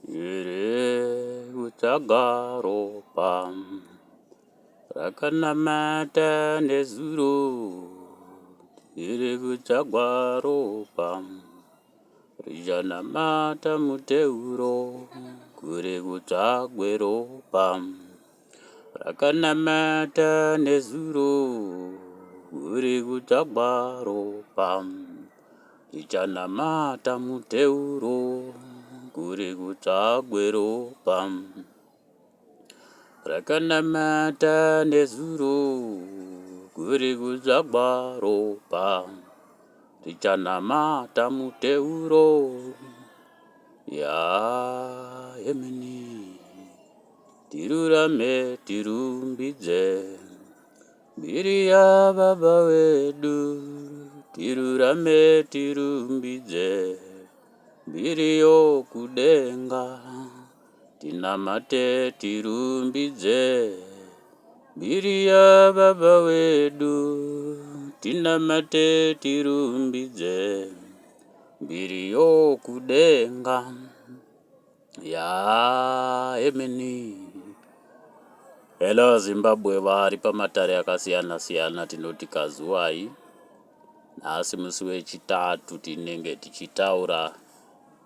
Ire utagaro pam rakanamata nezuro. Ire utagaro pam rijanamata muteuro. Kure utagwero pam rakanamata nezuro. Kure utagwaro pam rijanamata muteuro. Kure utagwero pam rakanamata nezuro. Kure utagwaro pam rijanamata muteuro. Ya emini tirurame tirumbidze mbiri ya baba wedu. Tirurame tirumbidze mbiri yo kudenga. Tinamate tirumbidze mbiri ya baba wedu. Tinamate tirumbidze mbiri yo kudenga. Ya emini. Hello Zimbabwe, vari pamatare akasiyana siyana tinoti kazuwai. Nhasi musi wechitatu tinenge tichitaura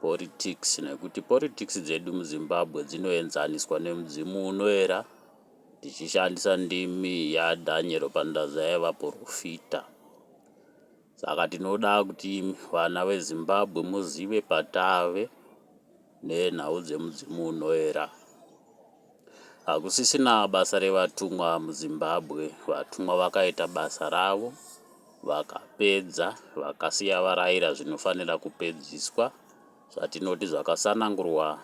politics, nekuti politics dzedu muZimbabwe dzinoenzaniswa nemudzimu unoera, tichishandisa ndimi yaDhaniel Pandaza yavaprofita. Saka tinoda kuti vana veZimbabwe muzive patave nenhau dzemudzimu unoera. Hakusisina basa revatumwa muZimbabwe. Vatumwa vakaita basa ravo vakapedza, vakasiya varayira zvinofanira kupedziswa. Zvatinoti zvakasanangurwa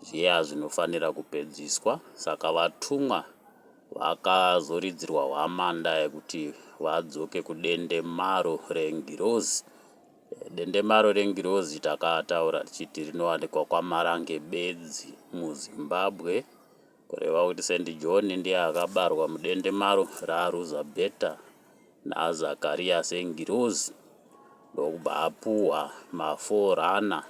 zviya zvinofanira kupedziswa. Saka vatumwa vakazoridzirwa hwamanda yekuti vadzoke kudendemaro rengirozi. Dendemaro rengirozi takataura tichiti rinowanikwa kwaMarange Bedzi muZimbabwe, kureva kuti St. John ndiye akabarwa mudendemaro raRuzabheta naZakarias engirozi, ndokubva apuhwa maforana,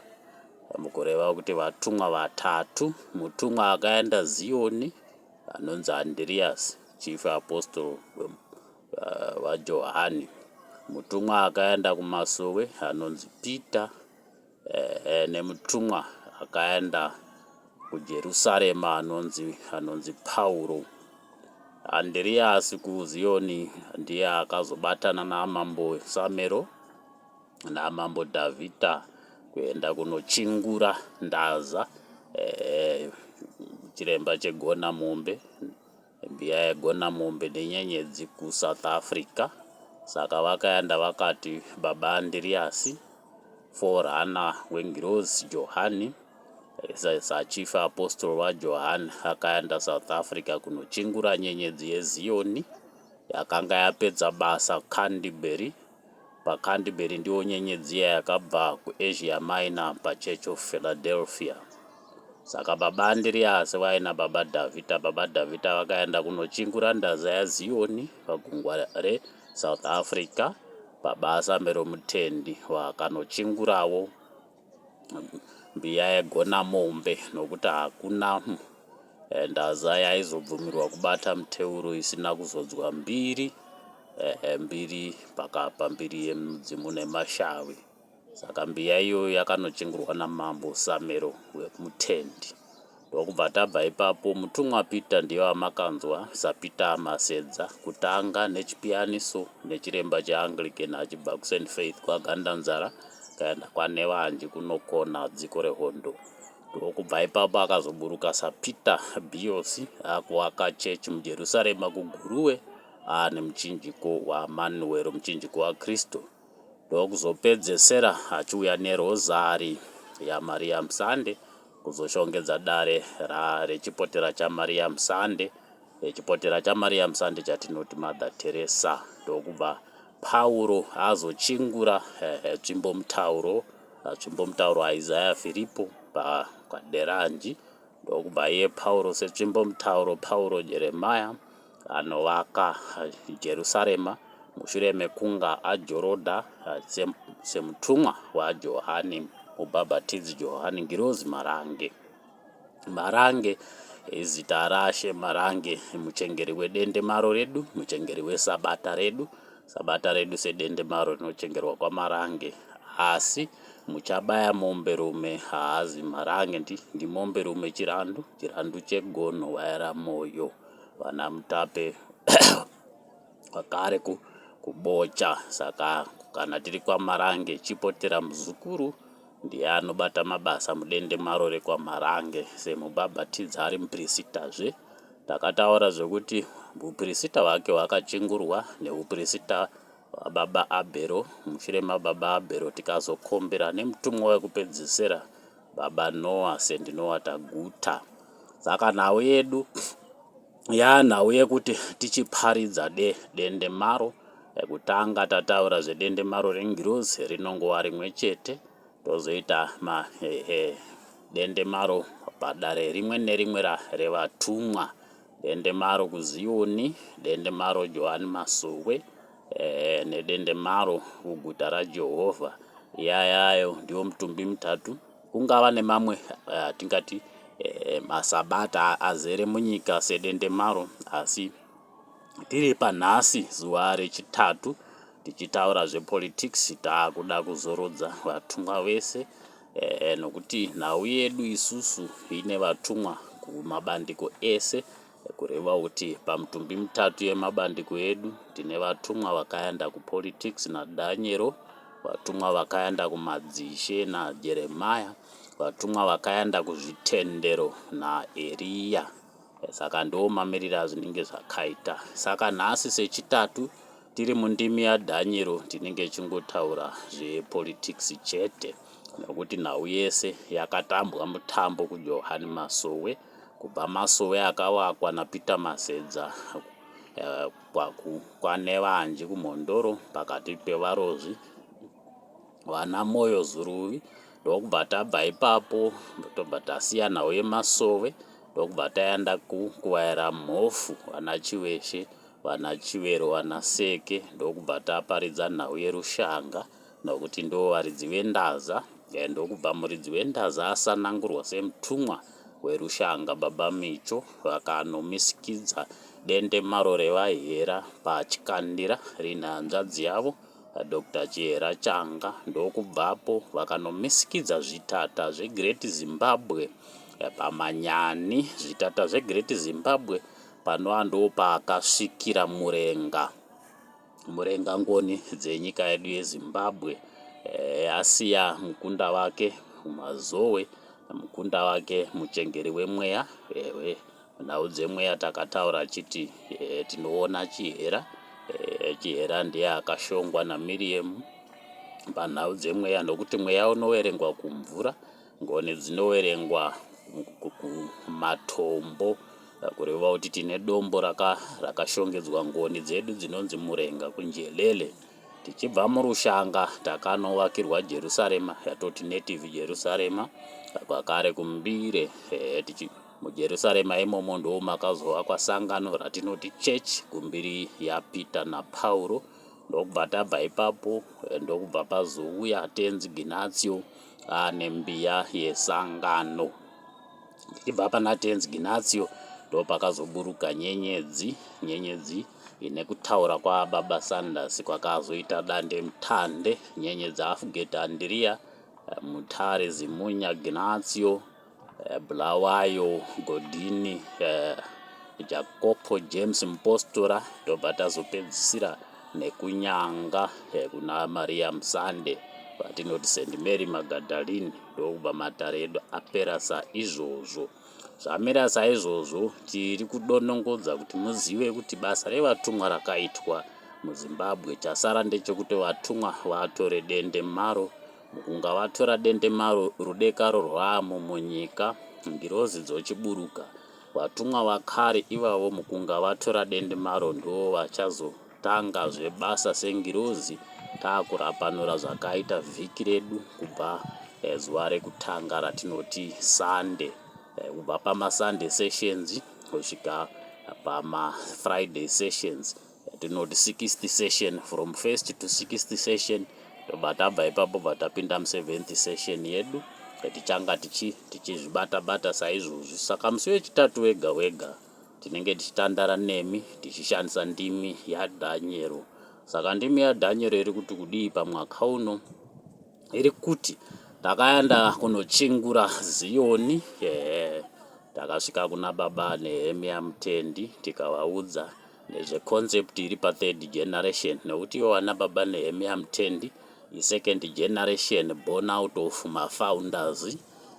mukureva kuti vatumwa vatatu. Mutumwa akaenda Zioni anonzi Andreas, chief apostle waJohani. Mutumwa akaenda kumasowe anonzi Peter, nemutumwa akaenda kuJerusarema anonzi Pauro. Andreas kuZioni ndiye akazobatana naMambo Samero naMambo Dhavhidha kuenda kunochingura ndaza chiremba chegona mombe, mbiya yegona mombe nenyenyedzi kuSouth Africa. Saka vakaenda vakati baba Andreas, forana wengirozi Johani, sachief apostle waJohani, akaenda South Africa kunochingura nyenyedzi yeZioni yakanga yapedza basa Canterbury. PaCanterbury ndiwo nyenyedzi yakabva kuAsia Minor paChurch of Philadelphia. Saka baba Andreas vaina baba Dhavhidha. Baba Dhavhidha vakaenda kunochingura ndaza yaZioni pagungwa reSouth Africa pabasa meromutendi wakanochingurawo mbiya yegona mombe, nokuti hakuna ndaza yaizobvumirwa kubata muteuro isina kuzodzwa mbiri mbiri yemudzimu nemashavi. Saka mbiya iyoyo yakanochingurwa naMambo Samero wemutendi. Ndokubva tabva ipapo mutumwa Peter ndiye wamakanzwa saPeter Amasedza, kutanga nechipiyaniso nechiremba cheAnglican achibva kuSt Faith kwaGandanzara kaenda kwaNevanji kunokona dziko reHondo. Ndokubva ipapo akazoburuka saPeter Biosi akuwaka chechi muJerusarema kuGuruwe nemuchinjiko waManuel, muchinjiko waKristu. Ndokuzopedzesera achiuya nerozari yaMariam Sande kuzoshongedza dare rechipotera chaMariam Sande, chipotera chaMariam Sande chatinoti Mother Teresa. Ndokubva Pauro azochingura tsvimbo mutauro Isaiah Filipo paDeranji. Ndokubva iye Pauro setsvimbo mutauro Pauro Jeremiah anovaka Jerusarema mushure mekunga ajorodha semutumwa waJohani mubhabhatidzi Johani Ngirozi Marange. Marange izita rashe. Marange muchengeri wedendemaro redu, muchengeri wesabata redu. Sabata redu sedendemaro rinochengerwa kwaMarange, asi muchabaya mombe rume haazi Marange ndimombe rume chirandu chegono waira moyo vana Mutape vakare kubocha. Saka kana tiri kwaMarange, Chipotera muzukuru ndiye anobata mabasa mudendemaro rekwaMarange. Semubhabhatidzi ari mupirisitazve, takataura zvekuti upirisita hwake hwakachingurwa neupirisita wababa Abhero. Mushure mababa Abhero tikazokombera nemutumwa wekupedzisira baba Noah, St. Noah Taguta. Saka nhau yedu yanhau yekuti tichiparidza dendemaro. Kutanga tataura zvedendemaro reNgirozi rinongova rimwe chete, tozoita dendemaro padare rimwe nerimwe revatumwa. Dendemaro kuZioni, dendemaro Johani Masowe, nedendemaro kuguta raJehovha. Yayayo ndiwo mutumbi mutatu. Kungava nemamwe tingati masabata azere munyika sedendemaro, asi tiri panhasi zuva rechitatu tichitaura zvepolitics. Taakuda kuzorodza vatumwa vese, nokuti nhau yedu isusu ine vatumwa kumabandiko ese, kureva kuti pamutumbi mutatu yemabandiko edu tine vatumwa vakaenda kupolitics naDaniero, vatumwa vakaenda kumadzishe naJeremaya, vatumwa vakaenda kuzvitendero naEriya. Saka ndo mamiriro azvinenge zvakaita. Saka nhasi sechitatu tiri mundimi yaDhaniero tinenge chingotaura zvepolitics chete, nokuti nhau yese yakatambwa mutambo kuJohani Masowe, kubva Masowe akavakwa naPeter Masedza kwaNevanji kuMhondoro pakati pevarozvi vana Moyo Zuruvi. Ndokubva tabva ipapo tobva tasiya nhau yeMasowe, ndokubva taenda kuwaira mhofu vana Chiveshe, vana Chivero, vana Seke. Ndokubva taparidza nhau yeRushanga, nokuti ndo varidzi vendaza. Ndokubva muridzi wendaza asanangurwa semutumwa weRushanga baba Micho, vakanomisikidza dendemaro revaHera paChikandira rine hanzvadzi yavo Dr. Chihera Changa. Ndokubvapo vakanomisikidza zvitata zveGreat Zimbabwe paManyani. Zvitata zveGreat Zimbabwe panova ndo paakasvikira murenga ngoni dzenyika yedu yeZimbabwe. Asiya mukunda wake kuMazowe, mukunda wake muchengeri wemweya. Nhau dzemweya takataura achiti tinoona Chihera. Chihera ndiye akashongwa naMiriam panhau dzemweya, nokuti mweya unoverengwa kumvura, ngoni dzinoverengwa kumatombo, kureva kuti tine dombo rakashongedzwa ngoni dzedu dzinonzi murenga kuNjelele. Tichibva muRushanga takanovakirwa Jerusarema, yatoti native Jerusarema, kwakare kuMbire. MuJerusarema imomo ndo makazovakwa sangano ratinoti church kumbiri yaPeter naPauro. Ndokubva tabva ipapo ndokubva pazouya Tenzi Ginatio nembiya yesangano. Tichibva pana Tenzi Ginatio ndo pakazoburuka nyenyedzi ine kutaura kwaBaba Sanders, kwakazoita dande mutande, nyenyedzi Afugate Andria, Mutare Zimunya Ginatio, Bulawayo Godini, Jacopo James Mpostora. Ndobva tazopedzisira nekunyanga kuna Maria Musande vatinoti St. Mary Magdalene. Ndokubva matare edu apera saizvozvo. Zvamira saizvozvo tiri kudonongodza kuti muzive kuti basa revatumwa rakaitwa muZimbabwe. Chasara ndechekuti vatumwa vatore dendemaro. Mukunga vatora dendemaro, rudekaro rwamo munyika, ngirozi dzochiburuka. Vatumwa vakare ivavo mukunga vatora dendemaro ndo vachazotanga zvebasa sengirozi. Taakurapanura zvakaita vhiki redu kubva zuva rekutanga ratinoti Sunday, kubva pamaSunday sessions kusvika pamaFriday sessions, yatinoti 60th session. From 1st to 60th session Ndobva tabva ipapo bva tapinda mu7th session yedu tichanga tichizvibata saizvozvi. Saka musi wechitatu wega wega tinenge tichitandara nemi tichishandisa ndimi yaDhaniel. Saka ndimi yaDhaniel iri kuti kudii pamwaka uno, iri kuti takaenda kunochingura Zioni. Takasvika kuna baba Nehemia Mutendi tikavaudza nezveconcept iri pa3rd generation, nekuti iwo wana baba Nehemia Mutendi i2nd generation born out of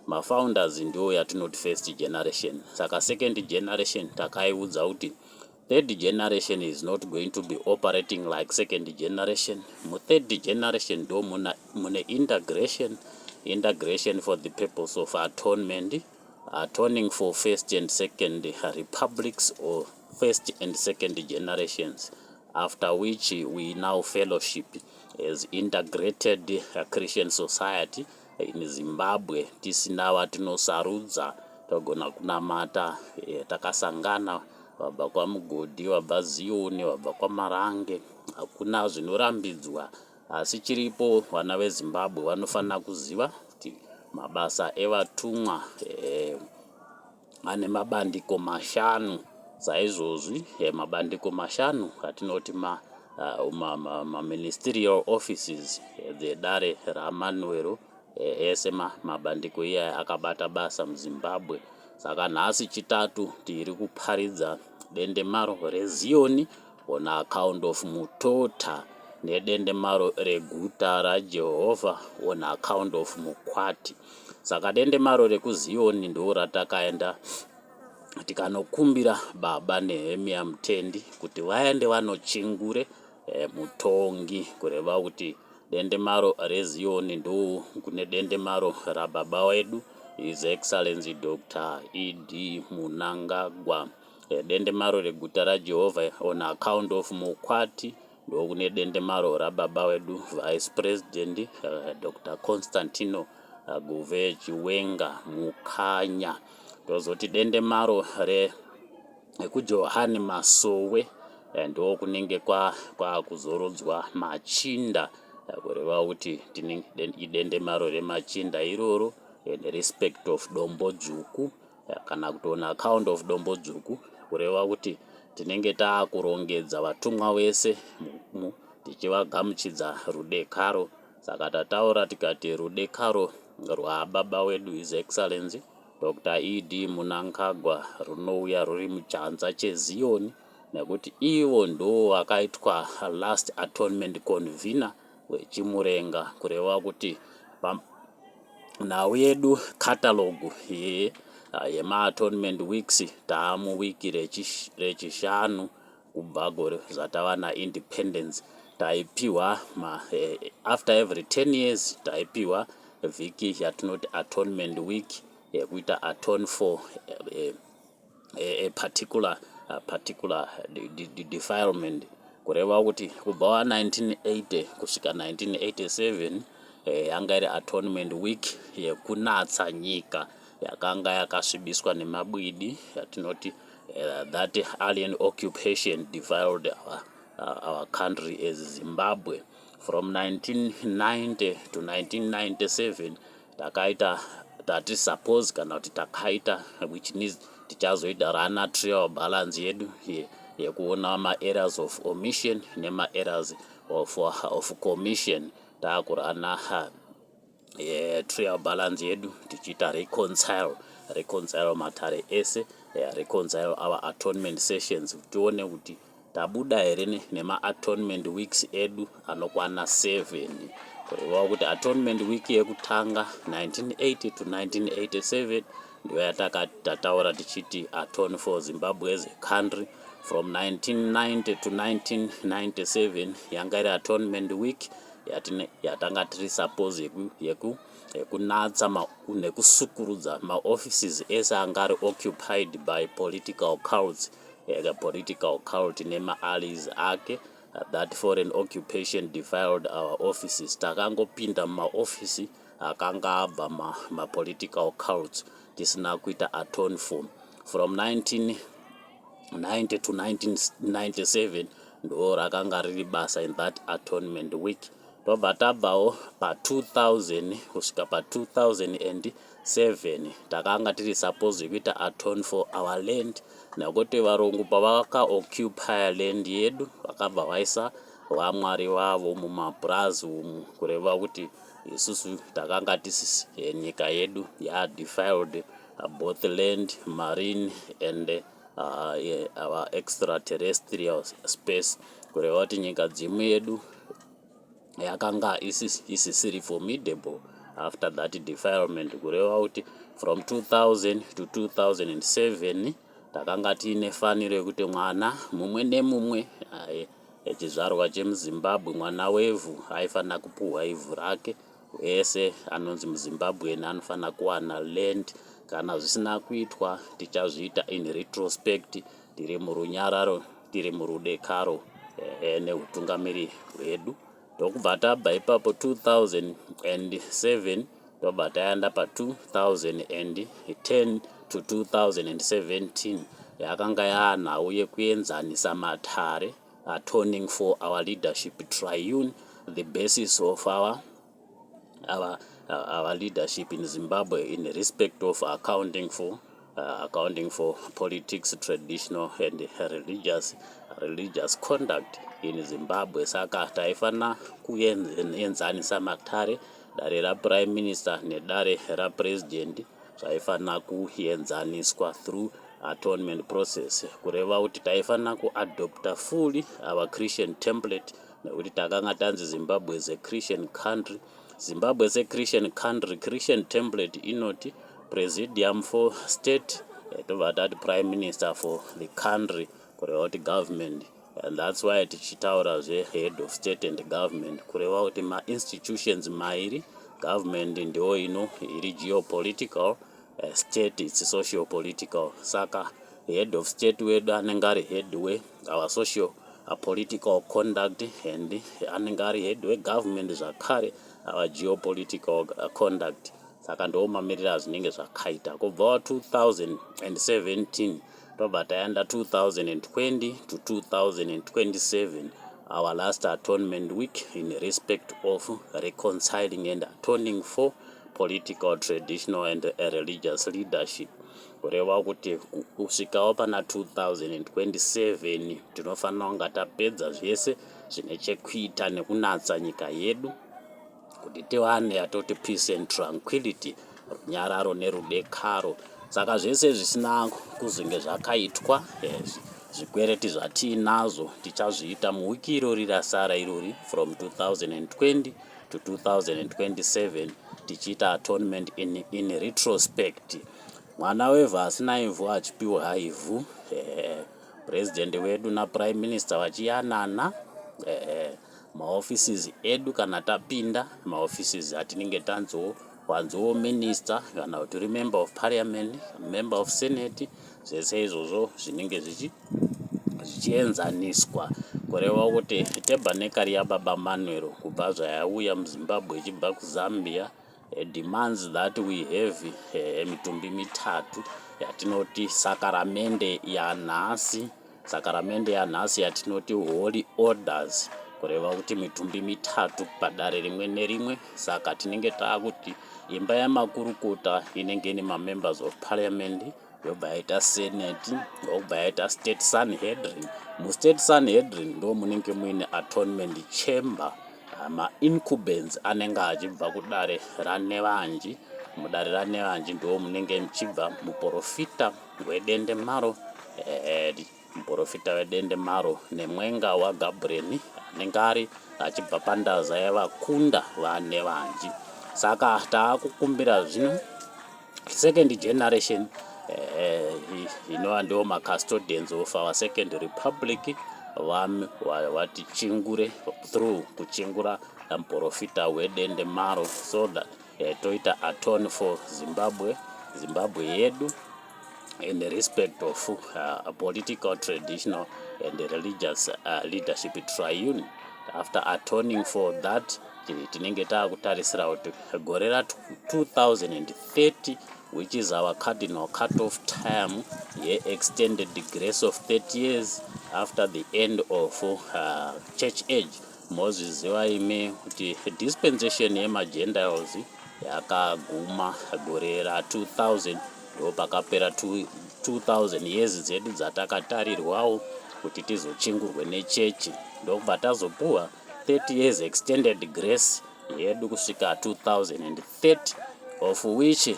mafounders ndiwo yatinoti 1st generation. Saka 2nd generation takaiudza kuti 3rd generation is not going to be operating like 2nd generation. Mu3rd generation ndo mune integration for the purpose of atoning for 1st and 2nd republics or 1st and 2nd generations, after which we now fellowship as integrated Christian society in Zimbabwe. Tisina vatinosarudza togona kunamata takasangana, vabva kwaMugodi, vabva Zioni, vabva kwaMarange, hakuna zvinorambidzwa. Asi chiripo vana veZimbabwe vanofanira kuziva kuti mabasa evatumwa ane mabandiko 5 saizvozvi. Mabandiko 5 atinoti ministerial offices dzedare raManuel, ese mabandiko iyaya akabata basa muZimbabwe. Saka nhasi chitatu tiri kuparidza dendemaro reZioni on account of Mutota, nedendemaro reguta raJehovha on account of Mukwati. Saka dendemaro rekuZioni ndo ratakaenda tikanokumbira baba Nehemia Mutendi kuti vaende vanochingure mutongi, kureva kuti dendemaro reZioni ndo kune dendemaro rababa wedu His Excellency Dr. E.D. Mnangagwa. Dendemaro reguta raJehovha on account of Mukwati ndo kune dendemaro rababa wedu Vice President Dr. Constantino Guve Chiwenga Mukanya. Tozoti dendemaro rekuJohani Masowe ndo kunenge kwa kuzorodzwa machinda, kureva kuti idendemaro remachinda iroro in respect of Dombo Dzvuku, kana kuti on account of Dombo Dzvuku, kureva kuti tinenge taakurongedza vatumwa vese tichivagamuchidza rudekaro. Saka tataura tikati rudekaro rwababa wedu His Excellency Dr. E.D. Mnangagwa runouya ruri muchanza cheZioni, nekuti ivo ndo vakaitwa last atonement convener wechimurenga, kureva kuti nhau yedu catalogue yema-atonement weeks taamuwiki rechishanu kubva gore zvatava naindependence. Taipiwa after every 10 years taipiwa vhiki yatinoti atonement week yekuita atone for a particular defilement, kureva kuti kubva wa1980 kusvika 1987 yanga iri atonement week yekunatsa nyika yakanga yakasvibiswa nemabwidi yatinoti that alien occupation defiled our country as Zimbabwe. From 1990 to 1997 takaita suppose kana kuti takaita which needs tichazoita rana trial balance yedu yekuona ma-areas of omission nema-areas of commission. Taakurana trial balance yedu tichiita reconcile matare ese, reconcile our atonement sessions, tione kuti tabuda here nema-atonement weeks edu anokwana 7. Kureva kuti atonement week yekutanga 1980 to 1987 ndio yatataura tichiti atone for Zimbabwe as a country. From 1990 to 1997 yanga iri atonement week yatanga tiri suppose yekunatsa nekusukurudza maoffices ese anga ari occupied by political cults, political cult nema-allies ake. That foreign occupation defiled our offices. Takangopinda mumaofisi akanga abva ma-political cults tisina kuita atone for. From 1990 to 1997 ndo rakanga riri basa in that atonement week. tobva tabvawo pa2000 kusvika pa2007 takanga tiri supposed kuita atone for our land, nekuti varungu pavakaoccupy land yedu vakabva vaisa vamwari vavo mumabraz umu, kureva kuti isusu takanga tisi nyika yedu defiled both land, marine and our extraterrestrial space, kureva kuti nyika dzimu yedu yakanga isisiri formidable after that defilement, kureva kuti from 2000 to 2007 takanga tiine faniro yekuti mwana mumwe nemumwe echizvarwa chemuzimbabwe, mwana wevhu aifanira kupuhwa ivhu rake. Wese anonzi muzimbabweni anofanira kuwana land. Kana zvisina kuitwa tichazviita in retrospect, tiri murunyararo, tiri murudekaro neutungamiri hwedu. Ndokubva tabva ipapo 2007 ndobva taenda pa2010 to 2017 yakanga yaanhau yekuenzanisa matare, atoning for our leadership triune, the basis of our leadership in Zimbabwe in respect of accounting for politics, traditional and religious conduct in Zimbabwe. Saka taifana kuenzanisa matare, dare raprime minister nedare rapresident zvaifana kuenzaniswa through atonement process, kureva kuti taifana kuadopta fully our Christian template, nekuti takanga tanzi Zimbabwe is a Christian country. Zimbabwe is a Christian country. Christian template inoti presidium for state, tobva tati prime minister for the country, kureva kuti government, and that's why tichitaura head of state and government, kureva kuti ma-institutions mairi, government ndio iri geopolitical, state it's social political. Saka head of state wedu anenge ari head we our social political conduct, and anenge ari head we government zvakare our geopolitical conduct. Saka ndo mamirira zvinenge zvakaita kubva 2017 tobva taenda 2020 to 2027, our last atonement week in respect of reconciling and atoning for political, traditional and religious leadership, kureva kuti kusvikawo pana 2027 tinofanira kunga tapedza zvese zvine chekuita nekunatsa nyika yedu, kuti tiwane atoti peace and tranquility, runyararo nerudekaro. Saka zvese zvisina kuzvinge zvakaitwa, zvikwereti zvatiinazvo tichazviita muwiki irori rasara irori from 2020 to 2027 tichiita atonement in retrospect. Mwana wevhu asina ivhu achipiwa ivhu, president wedu na prime minister vachiyanana, maoffices edu kana tapinda maoffices atinenge wanzowo minister kana kuti uri member of parliament, member of senate, zvese izvozvo zvinenge zvichienzaniswa, kureva kuti tabernacle yababa Manuel kubva zvayauya muZimbabwe ichibva kuZambia demands that we have mitumbi mitatu yatinoti sakaramende yanhasi yatinoti holy orders, kureva kuti mitumbi mitatu padare rimwe nerimwe. Saka tinenge taakuti imba yamakurukota inenge ine ma-members of parliament, yobva yaita senate, yobva yaita state sanhedrin. Mu-state sanhedrin ndo munenge muine atonement chamber, ma-incumbents anenge achibva kudare ranevanji. Mudare ranevanji ndo munenge muchibva muprofita wedendemaro, muprofita wedendemaro nemwenga waGabriel anenge ari achibva pandaza yavakunda vanevanji. Saka taakukumbira zvino second generation inova ndiwo ma-custodians of our second republic vatichingure through kuchingura muprofita wedendemaro, so that toita atone for Zimbabwe yedu in respect of political, traditional and religious leadership triune. After atoning for that, tinenge taakutarisira kuti gore ra2030, which is our cardinal cut-off time, extended the grace of 30 years after the end of church age, mozviziva ime kuti dispensation yemagentiles yakaguma gore ra2000, ndo pakapera 2000 years dzedu dzatakatarirwawo kuti tizochingurwe nechechi. Ndobva tazopuwa 30 years extended grace yedu kusvika 2030, of which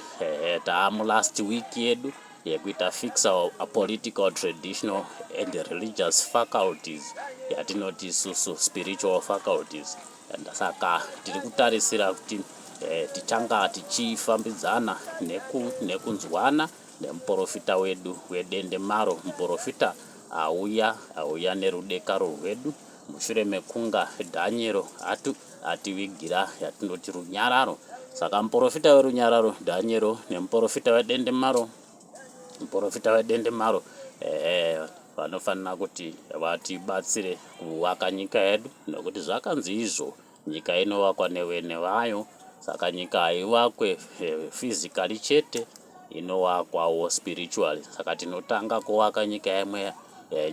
last week yedu yekuita fix our political, traditional and religious faculties yatinoti isusu spiritual faculties. And saka tiri kutarisira kuti tichanga tichifambidzana nekunzwana nemuprofita wedu wedendemaro, muprofita auya nerudekaro rwedu mushure mekunga Dhaniero ativigira yatinoti runyararo. Saka muprofita werunyararo Dhaniero nemuprofita wedendemaro, muprofita wedendemaro vanofanira kuti vatibatsire kuvaka nyika yedu, nokuti zvakanzi izvo nyika inovakwa nevene vayo. Saka nyika haivakwe physically chete, inovakwawo spiritually. Saka tinotanga kuvaka nyika yemweya,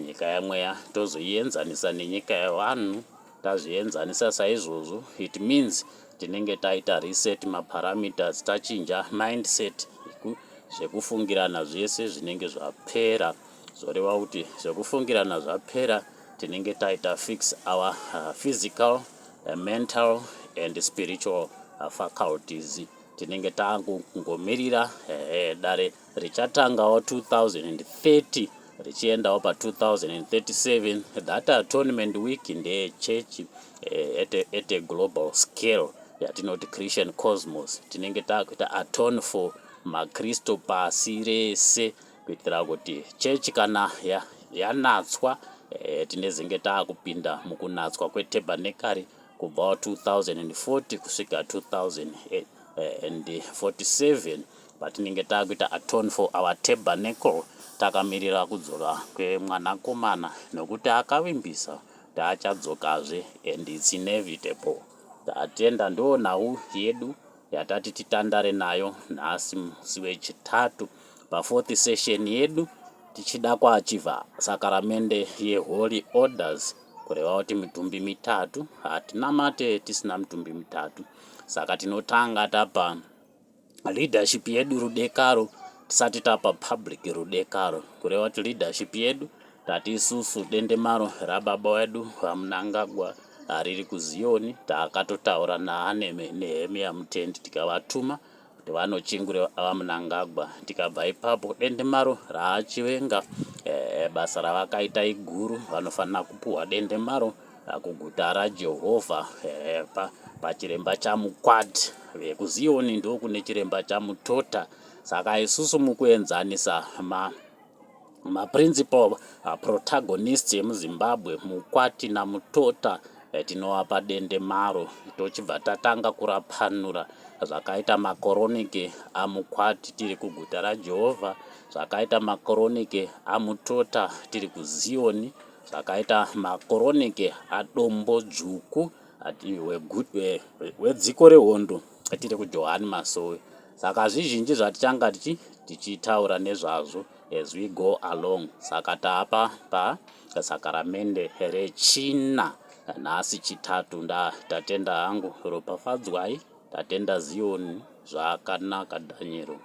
nyika yemweya tozoienzanisa nenyika yevanhu. Tazvienzanisa saizvozvo, it means tinenge taita reset maparameters, tachinja mindset zvekufungirana zvese zvinenge zvapera. Zvoreva kuti zvekufungirana zvapera, tinenge taita fix our physical, mental and spiritual faculties. Tinenge tangomirira dare richatangawo 2030 richiendawo pa2037. That atonement week ndeyechechi at a global scale yatinoti Christian cosmos. Tinenge takuita atone for makristu pasi rese, kuitira kuti chechi kana yanatswa tinezenge taakupinda mukunatswa kwetabhenakari kubva 2040 kusvika 2047, patinenge taakuita atone for our tabernacle, takamirira kudzora kwemwanakomana, nokuti akavimbisa kuti achadzokazve and it's inevitable. Tatenda ndo nhau yedu yatati titandare nayo nhasi musi wechitatu pa4th session yedu, tichida kuachiva sakaramende yeholy orders, kureva kuti mitumbi mitatu. Hatina mate tisina mitumbi mitatu. Saka tinotanga tapa leadership yedu rudekaro tisati tapa public rudekaro, kureva kuti leadership yedu tati isusu dendemaro rababa wedu vaMnangagwa riri kuZioni, takatotaura naNehemia mutendi tikavatuma kuti vanochingure vaMnangagwa. Tikabva ipapo dendemaro raachivenga basa ravakaita iguru, vanofanira kupuhwa dendemaro kuguta raJehovha pachiremba chaMukwati. VekuZioni ndo kune chiremba chaMutota. Saka isusu mukuenzanisa principal protagonists emuZimbabwe, Mukwati naMutota, tinovapa dendemaro. Tochibva tatanga kurapanura zvakaita makoronike aMukwati tiri kuguta raJehovha, zvakaita makoronike aMutota tiri kuZioni, zvakaita makoronike aDombo Dzvuku wedziko rehondo tiri kuJohani Masowe. Saka zvizhinji zvatichanga tichitaura nezvazvo as we go along. Saka taapa pasakaramende rechina nhasi chitatu. Tatenda hangu, ropafadzwai, tatenda Zioni, zvakanaka Dhaniero.